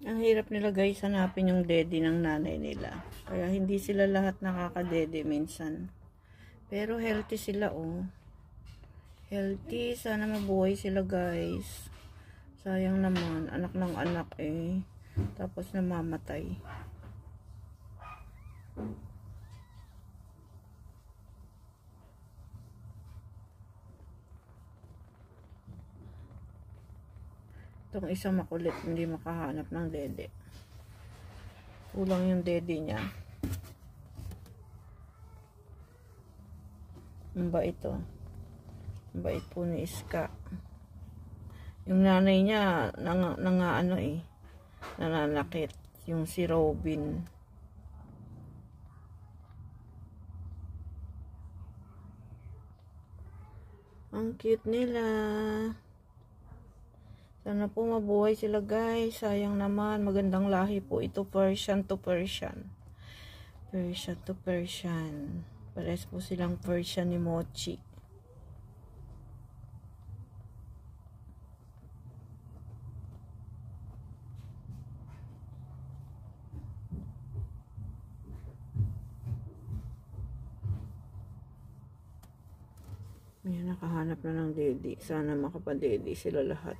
Ang hirap nila guys hanapin yung daddy ng nanay nila. Kaya hindi sila lahat nakaka-daddy minsan. Pero healthy sila oh. Healthy. Sana mabuhay sila guys. Sayang naman. Anak ng anak eh. Tapos namamatay. Itong isang makulit hindi makahanap ng dede. Kulang yung dede niya. Ang bait ito. Ang bait po ni Iska. Yung nanay niya ano eh. Nananakit. Yung si Robin. Ang cute nila. Sana po mabuhay sila guys. Sayang naman. Magandang lahi po ito. Persian to Persian. Persian to Persian. Pares po silang Persian ni Mochi. Ayan, nakahanap na ng daddy. Sana makapadaddy sila lahat.